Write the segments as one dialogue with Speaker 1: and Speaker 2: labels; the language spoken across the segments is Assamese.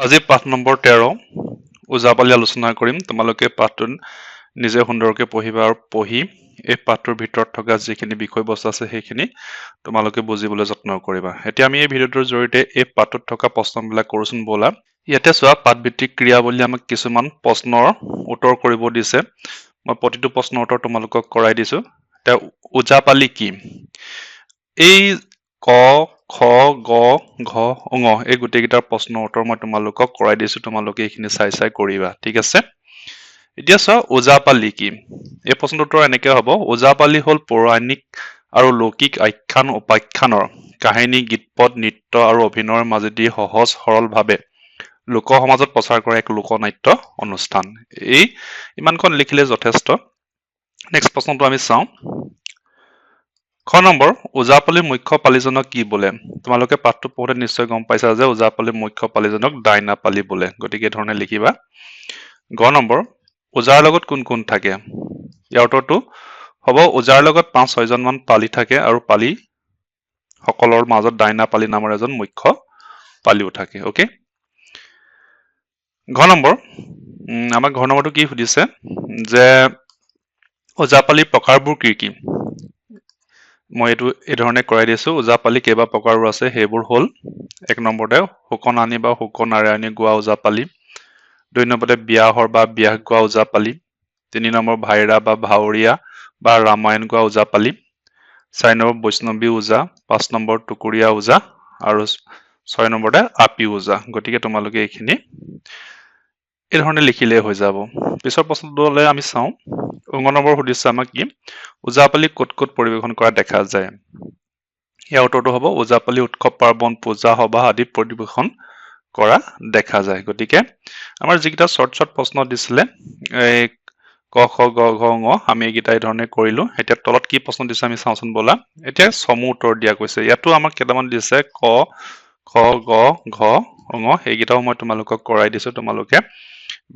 Speaker 1: আজি পাঠ নম্বৰ 13 ওজাপালি আলোচনা কৰিম। তোমালোকে পাঠটো নিজে সুন্দৰকৈ পঢ়িবা আৰু পঢ়ি এই পাঠটোৰ ভিতৰত থকা যিখিনি বিষয়বস্তু আছে সেইখিনি তোমালোকে বুজিবলৈ যত্ন কৰিবা। এতিয়া আমি এই ভিডিঅ'টোৰ জৰিয়তে এই পাঠটোত থকা প্ৰশ্নবিলাক কৰোচোন ব'লা। ইয়াতে চোৱা পাঠভিত্তিক ক্ৰিয়া বুলি আমাক কিছুমান প্ৰশ্নৰ উত্তৰ কৰিব দিছে। মই প্ৰতিটো প্ৰশ্নৰ উত্তৰ তোমালোকক কৰাই দিছো। এতিয়া ওজাপালি কি? এই ক খ গ ঘ ঙ এই গোটেইকেইটাৰ প্ৰশ্নৰ উত্তৰ মই তোমালোকক কৰাই দিছো। তোমালোকে এইখিনি চাই কৰিবা, ঠিক আছে? এতিয়া চোৱা ওজাপালি কি? এই প্ৰশ্নটোৰ উত্তৰ এনেকে হ'ব। ওজাপালি হ'ল পৌৰাণিক আৰু লৌকিক আখ্যান উপাখ্যানৰ কাহিনী, গীতপদ, নৃত্য আৰু অভিনয়ৰ মাজেদি সহজ সৰলভাৱে লোক সমাজত প্ৰচাৰ কৰা এক লোকনাট্য অনুষ্ঠান। এই ইমানখন লিখিলে যথেষ্ট। নেক্সট প্ৰশ্নটো আমি চাওঁ। খ নম্বৰ, ওজাপালিৰ মুখ্য পালিজনক কি বোলে? তোমালোকে পাঠটো পঢ়োতে নিশ্চয় গম পাইছা যে ওজাপালিৰ মুখ্য পালিজনক ডাইনাপালি বোলে। গতিকে এই ধৰণে লিখিবা। গ নম্বৰ, ওজাৰ লগত কোন কোন থাকে? ইয়াৰ উত্তৰটো হ'ব ওজাৰ লগত ৫-৬জন মান পালি থাকে আৰু পালি সকলৰ মাজত ডাইনাপালি নামৰ এজন মুখ্য পালিও থাকে। অ'কে। ঘ নম্বৰ, আমাক ঘ নম্বৰটো কি সুধিছে যে ওজাপালিৰ প্ৰকাৰবোৰ কি কি? মই এইটো এই ধৰণে কৰাই দিছো। ওজাপালি কেইবা প্ৰকাৰৰ আছে, সেইবোৰ হ'ল ১ নম্বৰতে শুকনানী বা শুকনাৰায়ণী গোৱা ওজাপালি, ২ নম্বৰতে বিয়াহৰ বা বিয়াহ গোৱা ওজাপালি, ৩ নম্বৰ ভাইৰা বা ভাৱৰীয়া বা ৰামায়ণ গোৱা ওজাপালি, ৪ নম্বৰ বৈষ্ণৱী ওজা, ৫ নম্বৰ টুকুৰীয়া ওজা আৰু ৬ নম্বৰতে আপী ওজা। গতিকে তোমালোকে এইখিনি এই ধৰণে লিখিলেই হৈ যাব। পিছৰ প্ৰশ্নটোলৈ আমি চাওঁ। ঙ নম্বৰ সুধিছে আমাক কি? ওজাপালি ক'ত ক'ত পৰিৱেশন কৰা দেখা যায়? ইয়াৰ উত্তৰটো হ'ব ওজাপালি উৎসৱ পাৰ্বণ, পূজা সভা আদিত পৰিৱেশন কৰা দেখা যায়। গতিকে আমাৰ যিকেইটা শ্বৰ্ট প্ৰশ্ন দিছিলে এই ক খ গ ঘ ঙ আমি এইকেইটা এই ধৰণে কৰিলো। এতিয়া তলত কি প্ৰশ্ন দিছে আমি চাওঁচোন ব'লা। এতিয়া চমু উত্তৰ দিয়া কৈছে। ইয়াতো আমাক কেইটামান দিছে ক খ গ ঘ ঙ, সেইকেইটাও মই তোমালোকক কৰাই দিছো। তোমালোকে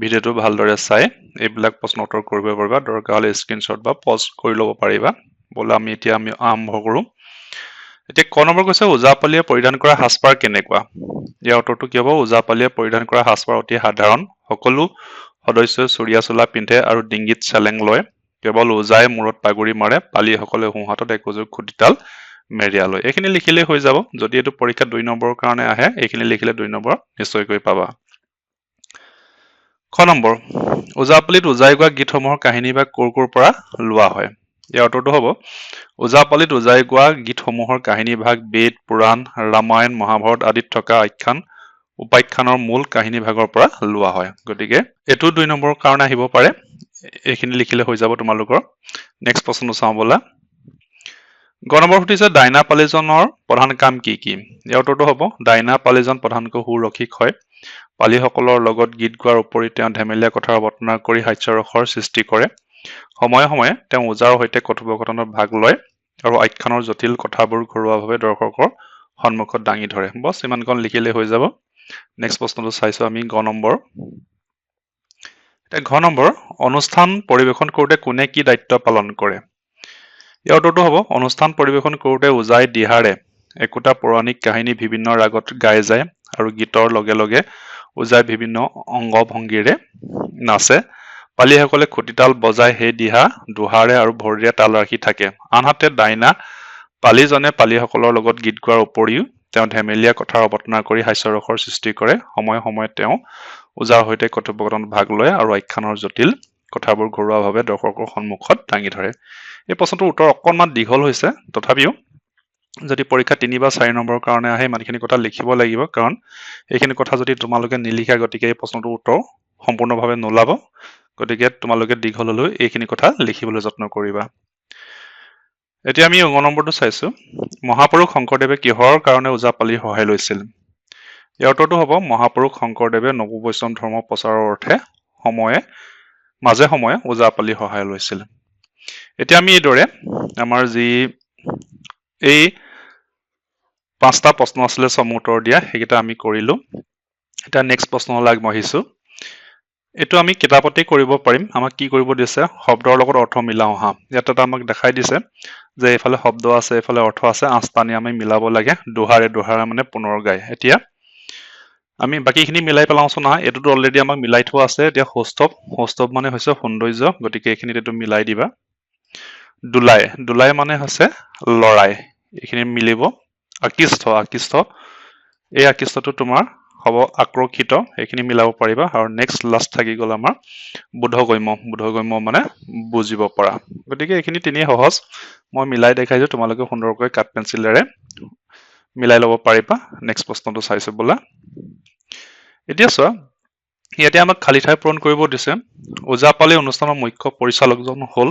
Speaker 1: ভিডিঅ'টো ভালদৰে চাই এইবিলাক প্ৰশ্ন উত্তৰ কৰিব পাৰিবা। দৰকাৰ হ'লে স্ক্ৰীনশ্বট বা পজ কৰি ল'ব পাৰিবা। ব'লা আমি আৰম্ভ কৰো। এতিয়া ক নম্বৰ কৈছে ওজাপালিয়ে পৰিধান কৰা সাজপাৰ কেনেকুৱা? ইয়াৰ উত্তৰটো কি হ'ব? ওজাপালিয়ে পৰিধান কৰা সাজপাৰ অতি সাধাৰণ। সকলো সদস্যই চুৰিয়া চোলা পিন্ধে আৰু ডিঙিত চেলেং লয়। কেৱল ওজাই মূৰত পাগুৰি মাৰে। পালিসকলে সোঁহাতত একোযোৰ খুটিতাল মেৰিয়া লয়। এইখিনি লিখিলেই হৈ যাব। যদি এইটো পৰীক্ষা ২ নম্বৰৰ কাৰণে আহে, এইখিনি লিখিলে ২ নম্বৰ নিশ্চয়কৈ পাবা। খ নম্বৰ, ওজাপালিত ওজাই গোৱা গীতসমূহৰ কাহিনী বা ক'ৰ পৰা লোৱা হয়? ইয়াৰ উত্তৰটো হ'ব ওজাপালিত ওজাই গোৱা গীতসমূহৰ কাহিনী ভাগ বেদ, পুৰাণ, ৰামায়ণ, মহাভাৰত আদিত থকা আখ্যান উপাখ্যানৰ মূল কাহিনী ভাগৰ পৰা লোৱা হয়। গতিকে এইটো ২ নম্বৰৰ কাৰণে আহিব পাৰে। এইখিনি লিখিলে হৈ যাব তোমালোকৰ। নেক্সট প্ৰশ্নটো চাওঁ ব'লা। গ নম্বৰ সুধিছে ডাইনা পালিজনৰ প্ৰধান কাম কি কি? ইয়াৰ উত্তৰটো হ'ব ডাইনা পালিজন প্ৰধানকৈ সুৰক্ষিক হয়। পালিসকলৰ লগত গীত গোৱাৰ উপৰি তেওঁ ধেমেলীয়া কথাৰ অৱতাৰণা কৰি হাস্যৰসৰ সৃষ্টি কৰে। সময়ে সময়ে তেওঁ ওজাৰ সৈতে কথোপকথনত ভাগ লয় আৰু আখ্যানৰ জটিল কথাবোৰ ঘৰুৱাভাৱে দৰ্শকৰ সন্মুখত দাঙি ধৰে। বছ ইমানকণ লিখিলে হৈ যাব। নেক্সট প্ৰশ্নটো চাইছো আমি গ নম্বৰ। ঘ নম্বৰ, অনুষ্ঠান পৰিৱেশন কৰোঁতে কোনে কি দায়িত্ব পালন কৰে? ইয়াৰ উত্তৰটো হ'ব অনুষ্ঠান পৰিৱেশন কৰোঁতে ওজাই দিহাৰে একোটা পৌৰাণিক কাহিনী বিভিন্ন ৰাগত গাই যায় আৰু গীতৰ লগে লগে ওজাই বিভিন্ন অংগ ভংগীৰে নাচে। পালিসকলে খুটিতাল বজাই সেই দিহা দুহাৰে আৰু ভৰিৰে তাল ৰাখি থাকে। আনহাতে ডাইনা পালিজনে পালিসকলৰ লগত গীত গোৱাৰ উপৰিও তেওঁ ধেমেলীয়া কথাৰ অৱতাৰণা কৰি হাস্যৰসৰ সৃষ্টি কৰে। সময়ে সময়ে তেওঁ ওজাৰ সৈতে কথোপকথনত ভাগ লয় আৰু আখ্যানৰ জটিল কথাবোৰ ঘৰুৱাভাৱে দৰ্শকৰ সন্মুখত দাঙি ধৰে। এই প্ৰশ্নটোৰ উত্তৰ অকণমান দীঘল হৈছে, তথাপিও যদি পৰীক্ষা ৩ বা ৪ নম্বৰৰ কাৰণে আহে ইমানখিনি কথা লিখিব লাগিব, কাৰণ এইখিনি কথা যদি তোমালোকে নিলিখা গতিকে এই প্ৰশ্নটোৰ উত্তৰ সম্পূৰ্ণভাৱে নোলাব। গতিকে তোমালোকে দীঘল হ'লেও এইখিনি কথা লিখিবলৈ যত্ন কৰিবা। এতিয়া আমি ঙ নম্বৰটো চাইছো। মহাপুৰুষ শংকৰদেৱে কিহৰ কাৰণে ওজাপালিৰ সহায় লৈছিল? ইয়াৰ উত্তৰটো হ'ব মহাপুৰুষ শংকৰদেৱে নৱবৈষ্ণৱ ধৰ্ম প্ৰচাৰৰ অৰ্থে মাজে সময়ে ওজাপালিৰ সহায় লৈছিল। এতিয়া আমি এইদৰে আমাৰ যি এই 5টা প্ৰশ্ন আছিলে চমু উত্তৰ দিয়া, সেইকেইটা আমি কৰিলো। এতিয়া নেক্সট প্ৰশ্নলৈ আগবাঢ়িছো। এইটো আমি কিতাপতে কৰিব পাৰিম। আমাক কি কৰিব দিছে? শব্দৰ লগত অৰ্থ মিলাও আহা। ইয়াত এটা আমাক দেখাই দিছে যে এইফালে শব্দ আছে, এইফালে অৰ্থ আছে, 8টা আমি মিলাব লাগে। দোহাৰে মানে পুনৰ গায়। এতিয়া আমি বাকীখিনি মিলাই পেলাওঁচোন নহয় এইটোতো অলৰেডি আমাক মিলাই থোৱা আছে এতিয়া হোষ্ট অফ মানে হৈছে সৌন্দৰ্য গতিকে এইখিনিত এইটো মিলাই দিবা দুলাই মানে হৈছে লৰাই এইখিনি মিলিব আকৃষ্ট এই আকৃষ্টটো তোমাৰ হ'ব আক্ৰক্ষিত এইখিনি মিলাব পাৰিবা আৰু নেক্সট লাষ্ট থাকি গ'ল আমাৰ বোধগম্য মানে বুজিব পৰা গতিকে এইখিনি তিনিয়ে সহজ মই মিলাই দেখাইছো তোমালোকে সুন্দৰকৈ কাট পেন্সিলেৰে মিলাই ল'ব পাৰিবা নেক্সট প্ৰশ্নটো চাইছো বলা এতিয়া চোৱা ইয়াতে আমাক খালী ঠাই পূৰণ কৰিব দিছে ওজাপালি অনুষ্ঠানৰ মুখ্য পৰিচালকজন হ'ল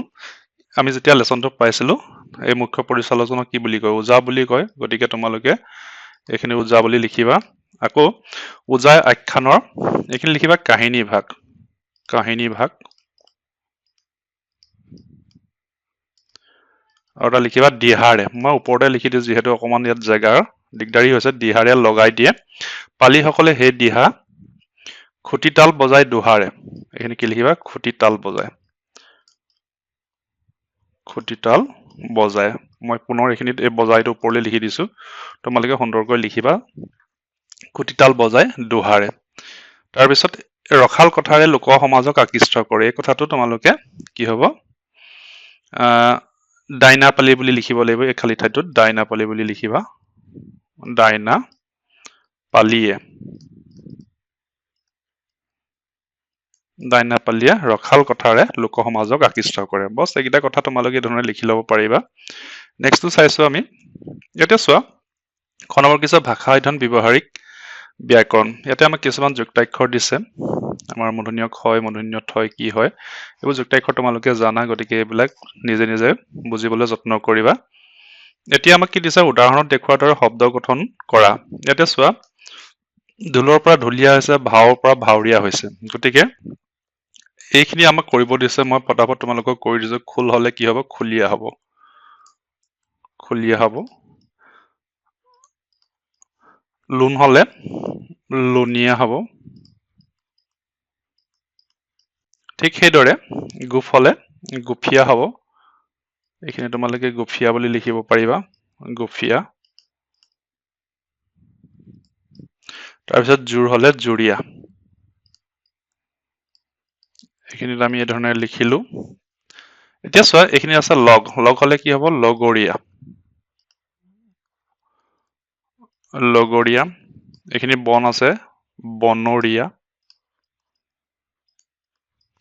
Speaker 1: আমি যেতিয়া লেসনটো পাইছিলো এই মুখ্য পৰিচালকজনক কি বুলি কয় ওজা বুলি কয় গতিকে তোমালোকে এইখিনি ওজা বুলি লিখিবা আকৌ ওজা আখ্যানৰ এইখিনি লিখিবা কাহিনী ভাগ আৰু এটা লিখিবা দিহাৰে মই ওপৰতে লিখি দিওঁ যিহেতু অকমান ইয়াত জেগাৰ দিগদাৰি হৈছে দিহাৰে লগাই দিয়ে পালিসকলে সেই দিহা খুটিতাল বজাই দুহাৰে এইখিনি কি লিখিবা খুটিতাল বজায় মই পুনৰ এইখিনিত এই বজাইটো ওপৰলৈ লিখি দিছো তোমালোকে সুন্দৰকৈ লিখিবা খুটিতাল বজাই দুহাৰে তাৰপিছত ৰখাল কথাৰে লোক সমাজক আকৃষ্ট কৰে এই কথাটো তোমালোকে কি হ'ব ডাইনাপালি বুলি লিখিব লাগিব এই খালী ঠাইটোত ডাইনাপালি বুলি লিখিবা ডাইনাপালিয়ে ৰখাল কথাৰে লোক সমাজক আকৃষ্ট কৰে বস এইকেইটা কথা তোমালোকে ধৰণে লিখি ল'ব পাৰিবা নেক্সটটো চাইছো আমি ইয়াতে চোৱা খনৰ কিছু ভাষা অধ্যয়ন ব্যৱহাৰিক ব্যাকৰণ ইয়াতে আমাক কিছুমান যুক্তাক্ষৰ দিছে আমাৰ মূৰ্ধন্য হয় মূৰ্ধন্য থয় কি হয় এইবোৰ যুক্তাক্ষৰ তোমালোকে জানা গতিকে এইবিলাক নিজে নিজে বুজিবলৈ যত্ন কৰিবা এতিয়া আমাক কি দিছে উদাহৰণত দেখুৱাৰ দৰে শব্দ গঠন কৰা ইয়াতে চোৱা ঢোলৰ পৰা ঢুলীয়া হৈছে ভাওৰ পৰা ভাওৰীয়া হৈছে গতিকে এইখিনি আমাক কৰিব দিছে মই পটাপট তোমালোকক কৰি দিছো খুল হলে কি হ'ব খুলিয়া হ'ব লুন হলে লুনিয়া হ'ব ঠিক সেইদৰে গুফ হলে গুফিয়া হ'ব এইখিনি তোমালোকে গুফিয়া বুলি লিখিব পাৰিবা গুফিয়া তাৰপিছত জোৰ হলে জুৰিয়া এইখিনিত আমি এই ধৰণে লিখিলো এতিয়া চোৱা এইখিনি আছে লগ হলে কি হ'ব লগৰীয়া এইখিনি বন আছে বনৰীয়া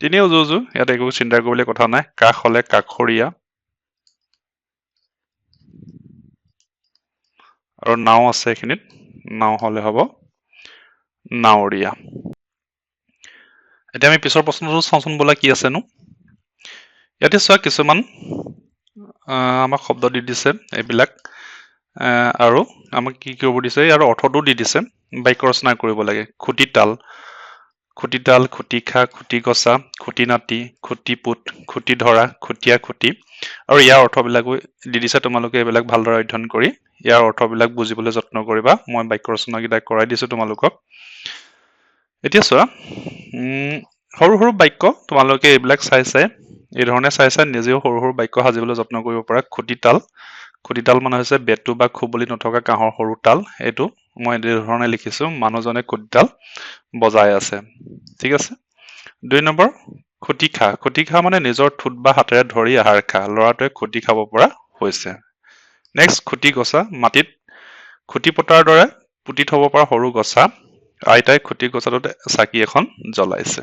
Speaker 1: তিনি উজু ইয়াত একো চিন্তা কৰিবলৈ কথা নাই কাষ হলে কাষৰীয়া আৰু নাও আছে এইখিনিত নাও হলে হ'ব নাৱৰীয়া এতিয়া আমি পিছৰ প্ৰশ্নটো চাওঁচোন বলা কি আছেনো ইয়াতে চোৱা কিছুমান আমাক শব্দ দি দিছে এইবিলাক আৰু আমাক কি কৰিব দিছে আৰু অৰ্থটো দি দিছে বাক্য ৰচনা কৰিব লাগে খুটিতাল খুটিখা খুটিগছা খুটিনাতি খুটিপুট খুটি ধৰা খুটিয়া খুটি আৰু ইয়াৰ অৰ্থবিলাকো দি দিছে তোমালোকে এইবিলাক ভালদৰে অধ্যয়ন কৰি ইয়াৰ অৰ্থবিলাক বুজিবলৈ যত্ন কৰিবা মই বাক্য ৰচনা কেইটা কৰাই দিছো তোমালোকক এতিয়া চোৱা সৰু সৰু বাক্য তোমালোকে এইবিলাক চাই এই ধৰণে চাই নিজেও সৰু সৰু বাক্য সাজিবলৈ যত্ন কৰিব পাৰা খুটিতাল মানে হৈছে বেটু বা খুবলি নথকা কাঁহৰ সৰু তাল এইটো মই এই ধৰণে লিখিছো মানুহজনে খুটিতাল বজাই আছে ঠিক আছে 2 নম্বৰ খুটিখা মানে নিজৰ ঠোঁট বা হাতেৰে ধৰি আহাৰ খা লৰাটোৱে খুটি খাব পৰা হৈছে নেক্সট খুটি গছা মাটিত খুটি পতাৰ দৰে পুতি থব পৰা সৰু গছা আইতাই খুটি গছাটোত চাকি এখন জ্বলাইছে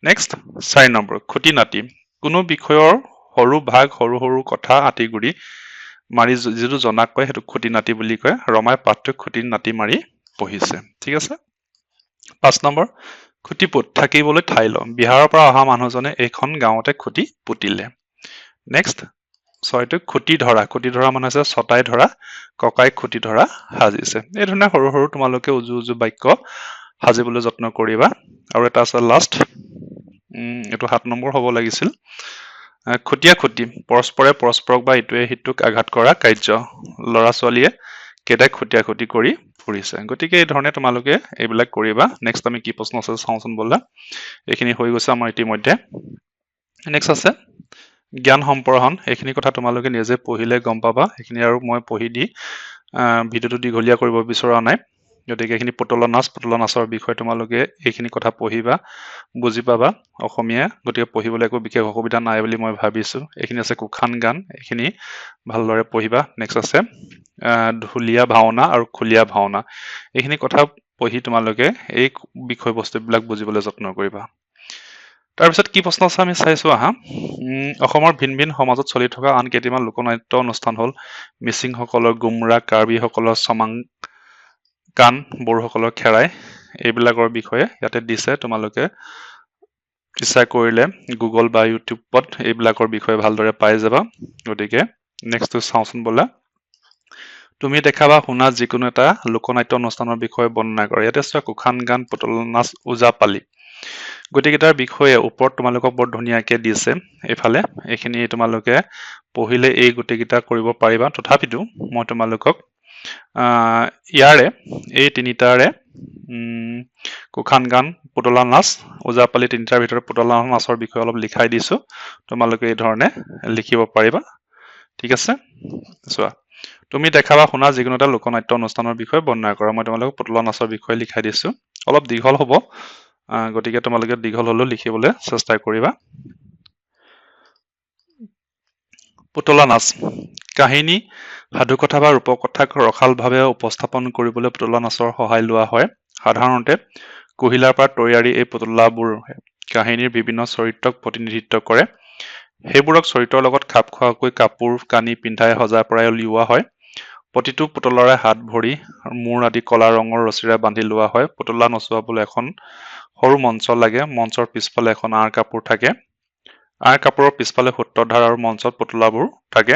Speaker 1: নেক্সট 4 নম্বৰ খুটিনাতি কোনো বিষয়ৰ সৰু ভাগ সৰু কথা আটিগুৰি মাৰি যিটো জনাক কয় সেইটো খুটিনাতি বুলি কয় ৰমাই পাঠটো খুটিনাতি মাৰি পঢ়িছে ঠিক আছে 5 নম্বৰ খুটিপুট থাকিবলৈ ঠাই ল বিহাৰৰ পৰা অহা মানুহজনে এইখন গাঁৱতে খুটি পুতিলে নেক্সট 6টো খুটি ধৰা মানে আছে ছটাই ধৰা ককাই খুটি ধৰা সাজিছে এই ধৰণে সৰু সৰু তোমালোকে উজু বাক্য সাজিবলৈ যত্ন কৰিবা আৰু এটা আছে লাষ্ট এটো 7 নম্বৰ হ'ব লাগিছিল খুটিয়া খুটি পৰস্পৰে পৰস্পৰক বা ইটোৱে হিতুক আঘাত কৰা কাৰ্য লৰা ছোৱালীয়ে কেডাই খুটিয়া খুটি কৰি ফুৰিছে গতিকে এই ধৰণে তোমালোকে এইবিলাক কৰিবা নেক্সট আমি কি প্ৰশ্ন আছে চাওঁচোন বলা এইখিনি হৈ গৈছে আমাৰ ইতিমধ্যে নেক্সট আছে জ্ঞান সম্প্ৰসাৰণ এইখিনি কথা তোমালোকে নিজে পঢ়িলে গম পাবা এইখিনি আৰু মই পঢ়ি দি ভিডিওটো দীঘলীয়া কৰিব বিচৰা নাই গতিকে এইখিনি পুতলা নাচৰ বিষয়ে তোমালোকে এইখিনি কথা পঢ়িবা বুজি পাবা অসমীয়া গতিকে পঢ়িবলৈ একো বিশেষ অসুবিধা নাই বুলি মই ভাবিছো এইখিনি আছে কুখান গান এইখিনি ভালদৰে পঢ়িবা নেক্সট আছে ঢুলীয়া ভাওনা আৰু খুলীয়া ভাওনা এইখিনি কথা পঢ়ি তোমালোকে এই বিষয়বস্তুবিলাক বুজিবলৈ যত্ন কৰিবা তাৰপিছত কি প্ৰশ্ন আছে আমি চাইছো আহা অসমৰ ভিন ভিন সমাজত চলি থকা আন কেইটামান লোকনাট্য অনুষ্ঠান হ'ল মিচিংসকলৰ গুমৰা কাৰ্বিসকলৰ চমাং গান বড়োসকলৰ খেৰাই এইবিলাকৰ বিষয়ে ইয়াতে দিছে তোমালোকে ইচ্ছা কৰিলে গুগল বা ইউটিউবত এইবিলাকৰ বিষয়ে ভালদৰে পাই যাবা গতিকে নেক্সটটো চাওঁচোন বলা তুমি দেখা বা শুনা যিকোনো এটা লোকনাট্য অনুষ্ঠানৰ বিষয়ে বৰ্ণনা কৰা ইয়াতে চোৱা কুখান গান পুতলা নাচ ওজাপালি গোটেইকেইটাৰ বিষয়ে ওপৰত তোমালোকক বৰ ধুনীয়াকে দিছে এইফালে এইখিনি তোমালোকে পঢ়িলে এই গোটেইকেইটা কৰিব পাৰিবা তথাপিতো মই তোমালোকক ইয়াৰে এই তিনিটাৰে কুখান গান পুতলা নাচ ওজাপালি তিনিটাৰ ভিতৰত পুতলা নাচৰ বিষয়ে অলপ লিখাই দিছো তোমালোকে এই ধৰণে লিখিব পাৰিবা ঠিক আছে চোৱা তুমি দেখা বা শুনা যিকোনো এটা লোকনাট্য অনুষ্ঠানৰ বিষয়ে বৰ্ণনা কৰা মই তোমালোকক পুতলা নাচৰ বিষয়ে লিখাই দিছো অলপ দীঘল হ'ব গতিকে তোমালোকে দীঘল হ'লেও লিখিবলৈ চেষ্টা কৰিবা পুতলা নাচ কাহিনী সাধুকথা বা ৰূপকথাক ৰসালভাৱে উপস্থাপন কৰিবলৈ পুতলা নাচৰ সহায় লোৱা হয় সাধাৰণতে কুহিলাৰ পৰা তৈয়াৰী এই পুতলাবোৰ কাহিনীৰ বিভিন্ন চৰিত্ৰক প্ৰতিনিধিত্ব কৰে সেইবোৰক চৰিত্ৰৰ লগত খাপ খোৱাকৈ কাপোৰ কানি পিন্ধাই সজাই পৰাই উলিওৱা হয় প্ৰতিটো পুতলাৰে হাত ভৰি মূৰ আদি কলা ৰঙৰ ৰছীৰে বান্ধি লোৱা হয় পুতলা নচুৱাবলৈ এখন সৰু মঞ্চ লাগে মঞ্চৰ পিছফালে এখন আঁৰ কাপোৰ থাকে আঁৰ কাপোৰৰ পিছফালে সূত্ৰধাৰ আৰু মঞ্চত পুতলাবোৰ থাকে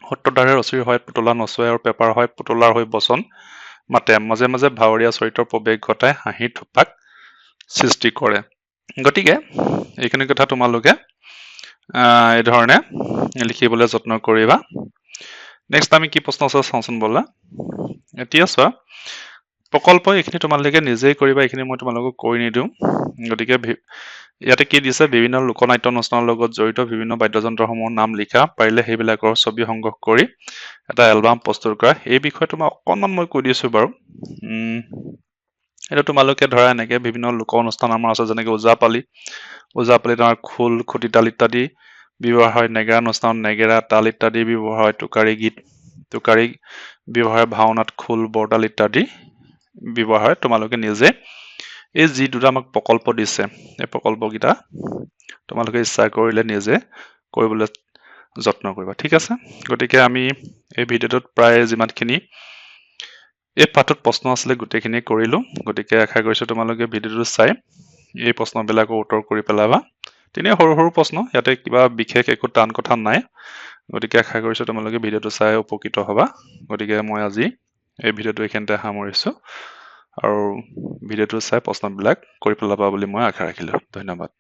Speaker 1: সূত্ৰধাৰে ৰছীৰ হয় পুতলা নচুৱাই আৰু পেপাৰ হয় পুতলাৰ হৈ বচন মাতে মাজে মাজে ভাৱৰীয়া চৰিত্ৰৰ প্ৰৱেশ ঘটাই হাঁহিৰ থোপাক সৃষ্টি কৰে গতিকে এইখিনি কথা তোমালোকে এই ধৰণে লিখিবলৈ যত্ন কৰিবা নেক্সট আমি কি প্ৰশ্ন আছে চাওঁচোন বলা এতিয়া চোৱা প্ৰকল্প এইখিনি তোমালোকে নিজেই কৰিবা এইখিনি মই তোমালোকক কৰি নিদিওঁ গতিকে ইয়াতে কি দিছে বিভিন্ন লোকনাট্য অনুষ্ঠানৰ লগত জড়িত বিভিন্ন বাদ্যযন্ত্ৰসমূহৰ নাম লিখা পাৰিলে সেইবিলাকৰ ছবি সংগ্ৰহ কৰি এটা এলবাম প্ৰস্তুত কৰা এই বিষয়ে তোমাক অকণমান মই কৈ দিছো বাৰু এটা তোমালোকে ধৰা এনেকে বিভিন্ন লোক অনুষ্ঠান আমাৰ আছে যেনেকৈ ওজাপালি তাৰ খোল খুটি তাল ইত্যাদি ব্যৱহাৰ হয় নেগেৰা অনুষ্ঠান নেগেৰা তাল ইত্যাদি ব্যৱহাৰ হয় টুকাৰী গীত টুকাৰী ব্যৱহাৰ ভাওনাত খোল বৰতাল ইত্যাদি ব্যৱহাৰ হয় তোমালোকে নিজে এই যি দুটা আমাক প্ৰকল্প দিছে এই প্ৰকল্পকেইটা তোমালোকে ইচ্ছা কৰিলে নিজে কৰিবলৈ যত্ন কৰিবা ঠিক আছে গতিকে আমি এই ভিডিঅ'টোত প্ৰায় যিমানখিনি এই পাঠত প্ৰশ্ন আছিলে গোটেইখিনি কৰিলো গতিকে আশা কৰিছো তোমালোকে ভিডিঅ'টো চাই এই প্ৰশ্নবিলাকৰ উত্তৰ কৰি পেলাবা তিনে সৰু সৰু প্ৰশ্ন ইয়াতে কিবা বিশেষ একো টান কথা নাই গতিকে আশা কৰিছো তোমালোকে ভিডিঅ'টো চাই উপকৃত হ'বা গতিকে মই আজি এই ভিডিঅ'টো এইখিনিতে সামৰিছো আৰু ভিডিঅ'টো চাই প্ৰশ্নবিলাক কৰি পেলাবা বুলি মই আশা ৰাখিলো ধন্যবাদ